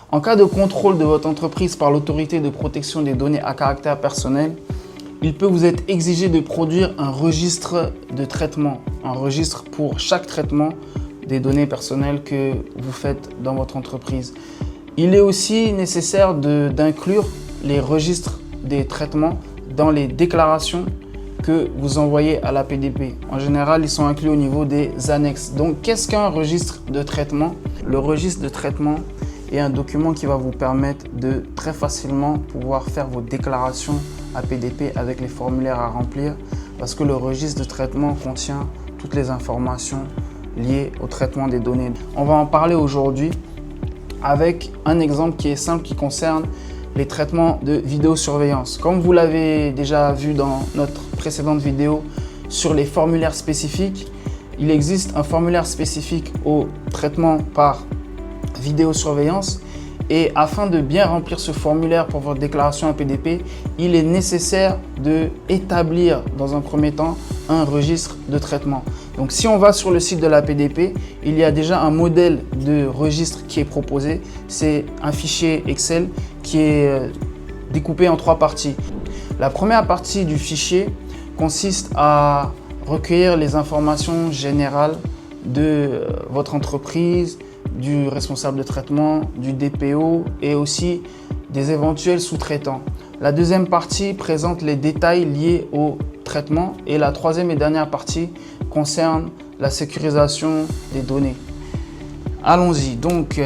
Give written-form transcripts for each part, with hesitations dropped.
En cas de contrôle de votre entreprise par l'autorité de protection des données à caractère personnel, il peut vous être exigé de produire un registre de traitement, un registre pour chaque traitement des données personnelles que vous faites dans votre entreprise. Il est aussi nécessaire d'inclure les registres des traitements dans les déclarations que vous envoyez à l'APDP. En général, ils sont inclus au niveau des annexes. Donc, qu'est-ce qu'un registre de traitement? Le registre de traitement est un document qui va vous permettre de très facilement pouvoir faire vos déclarations APDP avec les formulaires à remplir, parce que le registre de traitement contient toutes les informations liées au traitement des données. On va en parler aujourd'hui avec un exemple qui est simple, qui concerne les traitements de vidéosurveillance. Comme vous l'avez déjà vu dans notre précédente vidéo sur les formulaires spécifiques, il existe un formulaire spécifique au traitement par vidéosurveillance. Et afin de bien remplir ce formulaire pour votre déclaration APDP, il est nécessaire d'établir dans un premier temps un registre de traitement. Donc si on va sur le site de l'APDP, il y a déjà un modèle de registre qui est proposé. C'est un fichier Excel qui est découpé en 3 parties. La première partie du fichier consiste à recueillir les informations générales de votre entreprise, du responsable de traitement, du DPO et aussi des éventuels sous-traitants. La deuxième partie présente les détails liés au traitement et la troisième et dernière partie concerne la sécurisation des données. Allons-y. Donc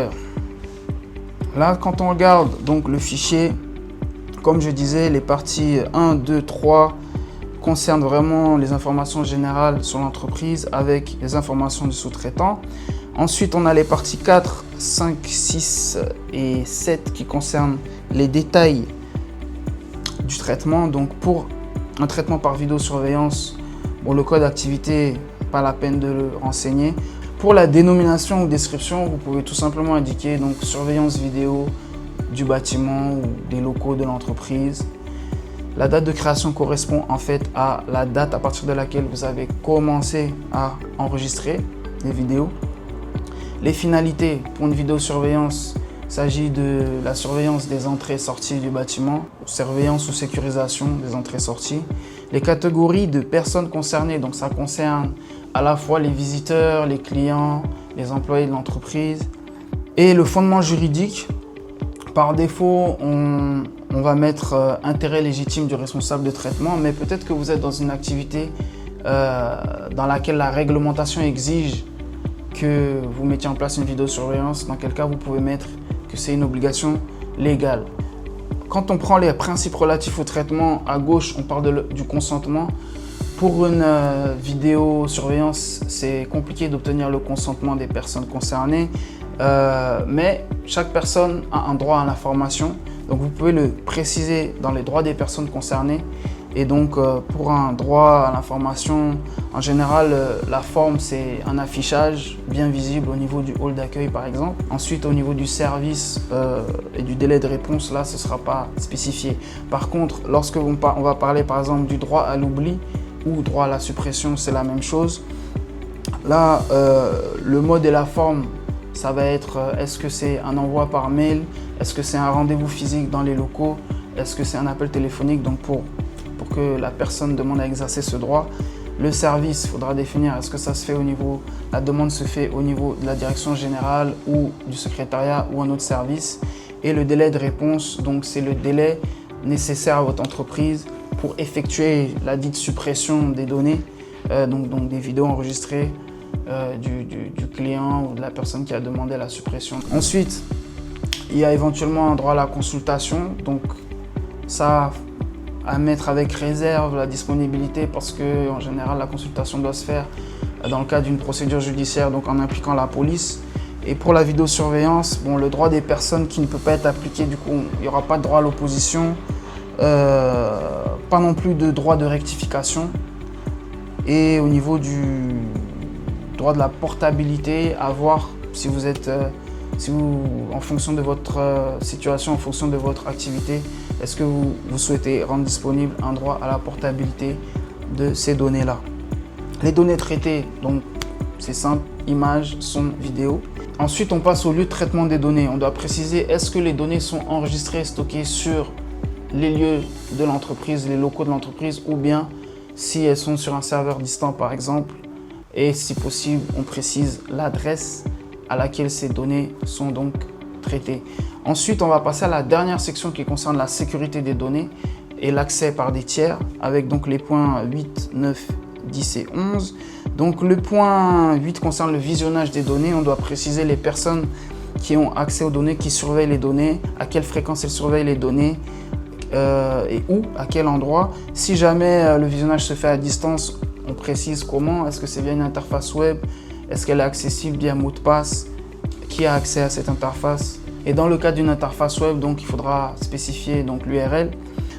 là, quand on regarde donc le fichier, comme je disais, les parties 1, 2, 3 concernent vraiment les informations générales sur l'entreprise avec les informations du sous-traitant. Ensuite, on a les parties 4, 5, 6 et 7 qui concernent les détails du traitement. Donc, pour un traitement par vidéosurveillance, bon, le code d'activité, pas la peine de le renseigner. Pour la dénomination ou description, vous pouvez tout simplement indiquer donc surveillance vidéo du bâtiment ou des locaux de l'entreprise. La date de création correspond en fait à la date à partir de laquelle vous avez commencé à enregistrer les vidéos. Les finalités pour une vidéosurveillance, il s'agit de la surveillance des entrées et sorties du bâtiment, surveillance ou sécurisation des entrées et sorties. Les catégories de personnes concernées, donc ça concerne à la fois les visiteurs, les clients, les employés de l'entreprise. Et le fondement juridique, par défaut, on va mettre intérêt légitime du responsable de traitement, mais peut-être que vous êtes dans une activité dans laquelle la réglementation exige que vous mettiez en place une vidéosurveillance, dans quel cas vous pouvez mettre que c'est une obligation légale. Quand on prend les principes relatifs au traitement, à gauche, on parle du consentement. Pour une vidéosurveillance, c'est compliqué d'obtenir le consentement des personnes concernées, mais chaque personne a un droit à l'information. Donc vous pouvez le préciser dans les droits des personnes concernées. Et donc pour un droit à l'information, en général, la forme c'est un affichage bien visible au niveau du hall d'accueil par exemple. Ensuite au niveau du service et du délai de réponse, là ce ne sera pas spécifié. Par contre, lorsque on va parler par exemple du droit à l'oubli ou droit à la suppression, c'est la même chose. Là, le mode et la forme, ça va être est-ce que c'est un envoi par mail, est-ce que c'est un rendez-vous physique dans les locaux, est-ce que c'est un appel téléphonique. Donc pour que la personne demande à exercer ce droit. Le service, il faudra définir est-ce que ça se fait au niveau, la demande se fait au niveau de la direction générale ou du secrétariat ou un autre service. Et le délai de réponse, donc c'est le délai nécessaire à votre entreprise pour effectuer la dite suppression des données, donc des vidéos enregistrées du client ou de la personne qui a demandé la suppression. Ensuite, il y a éventuellement un droit à la consultation, donc ça à mettre avec réserve la disponibilité parce que en général la consultation doit se faire dans le cadre d'une procédure judiciaire, donc en impliquant la police. Et pour la vidéosurveillance, bon, le droit des personnes qui ne peut pas être appliqué, du coup il n'y aura pas de droit à l'opposition, pas non plus de droit de rectification. Et au niveau du droit de la portabilité, à voir si vous êtes en fonction de votre situation, en fonction de votre activité, est-ce que vous souhaitez rendre disponible un droit à la portabilité de ces données-là. Les données traitées, donc c'est simple, images, son, vidéo. Ensuite, on passe au lieu de traitement des données. On doit préciser est-ce que les données sont enregistrées et stockées sur les lieux de l'entreprise, les locaux de l'entreprise, ou bien si elles sont sur un serveur distant par exemple. Et si possible, on précise l'adresse à laquelle ces données sont donc traitées. Ensuite, on va passer à la dernière section qui concerne la sécurité des données et l'accès par des tiers, avec donc les points 8, 9, 10 et 11. Donc le point 8 concerne le visionnage des données. On doit préciser les personnes qui ont accès aux données, qui surveillent les données, à quelle fréquence elles surveillent les données et où, à quel endroit. Si jamais le visionnage se fait à distance, on précise comment. Est-ce que c'est via une interface web? Est-ce qu'elle est accessible via mot de passe? Qui a accès à cette interface? Et dans le cas d'une interface web, donc il faudra spécifier donc l'URL.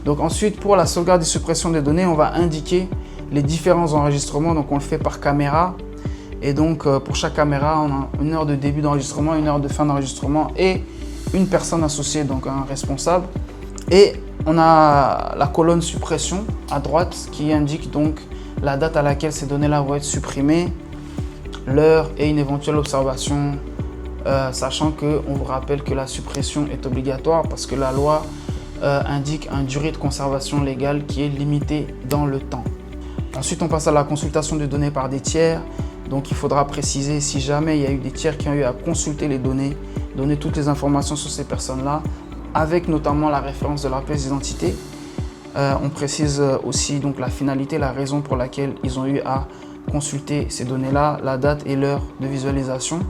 Donc ensuite, pour la sauvegarde et suppression des données, on va indiquer les différents enregistrements. Donc on le fait par caméra. Et donc pour chaque caméra, on a une heure de début d'enregistrement, une heure de fin d'enregistrement et une personne associée, donc un responsable. Et on a la colonne suppression à droite qui indique donc la date à laquelle ces données-là vont être supprimées, l'heure et une éventuelle observation, sachant qu'on vous rappelle que la suppression est obligatoire parce que la loi indique une durée de conservation légale qui est limitée dans le temps. Ensuite, on passe à la consultation de données par des tiers. Donc, il faudra préciser si jamais il y a eu des tiers qui ont eu à consulter les données, donner toutes les informations sur ces personnes-là, avec notamment la référence de la pièce d'identité. On précise aussi donc la finalité, la raison pour laquelle ils ont eu à consulter ces données-là, la date et l'heure de visualisation.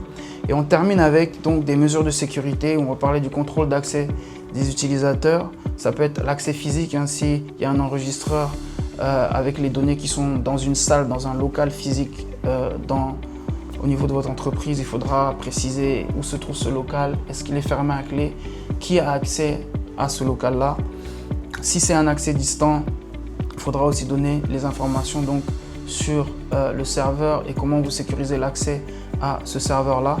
Et on termine avec donc des mesures de sécurité où on va parler du contrôle d'accès des utilisateurs. Ça peut être l'accès physique, s'il y a un enregistreur avec les données qui sont dans une salle, dans un local physique au niveau de votre entreprise. Il faudra préciser où se trouve ce local, est-ce qu'il est fermé à clé, qui a accès à ce local-là. Si c'est un accès distant, il faudra aussi donner les informations donc sur le serveur et comment vous sécurisez l'accès à ce serveur-là.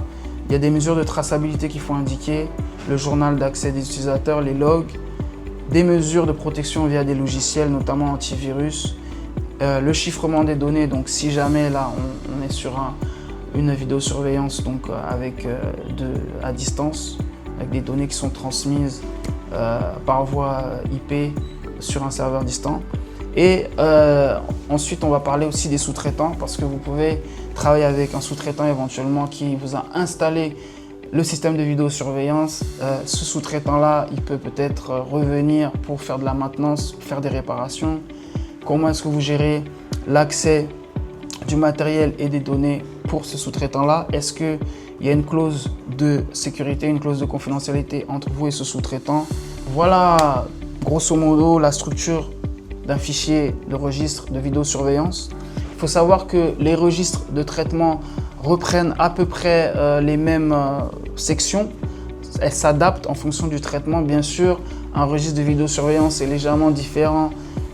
Il y a des mesures de traçabilité qu'il faut indiquer, le journal d'accès des utilisateurs, les logs, des mesures de protection via des logiciels, notamment antivirus, le chiffrement des données. Donc si jamais là on est sur une vidéosurveillance donc à distance, avec des données qui sont transmises par voie IP sur un serveur distant. Et ensuite, on va parler aussi des sous-traitants parce que vous pouvez travailler avec un sous-traitant éventuellement qui vous a installé le système de vidéosurveillance. Ce sous-traitant-là, il peut peut-être revenir pour faire de la maintenance, faire des réparations. Comment est-ce que vous gérez l'accès du matériel et des données pour ce sous-traitant-là? Est-ce qu'il y a une clause de sécurité, une clause de confidentialité entre vous et ce sous-traitant? Voilà, grosso modo, la structure d'un fichier de registre de vidéosurveillance. Il faut savoir que les registres de traitement reprennent à peu près les mêmes sections. Elles s'adaptent en fonction du traitement. Bien sûr, un registre de vidéosurveillance est légèrement différent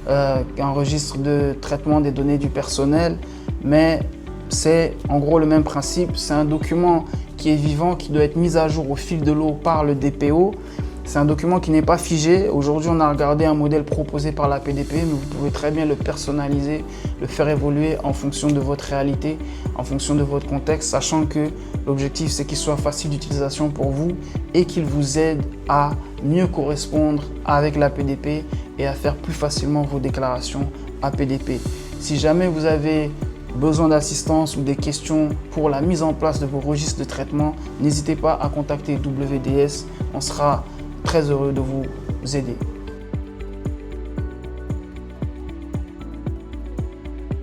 qu'un registre de traitement des données du personnel, mais c'est en gros le même principe. C'est un document qui est vivant, qui doit être mis à jour au fil de l'eau par le DPO. C'est un document qui n'est pas figé. Aujourd'hui, on a regardé un modèle proposé par la PDP, mais vous pouvez très bien le personnaliser, le faire évoluer en fonction de votre réalité, en fonction de votre contexte, sachant que l'objectif, c'est qu'il soit facile d'utilisation pour vous et qu'il vous aide à mieux correspondre avec la PDP et à faire plus facilement vos déclarations APDP. Si jamais vous avez besoin d'assistance ou des questions pour la mise en place de vos registres de traitement, n'hésitez pas à contacter WDS. On sera très heureux de vous aider.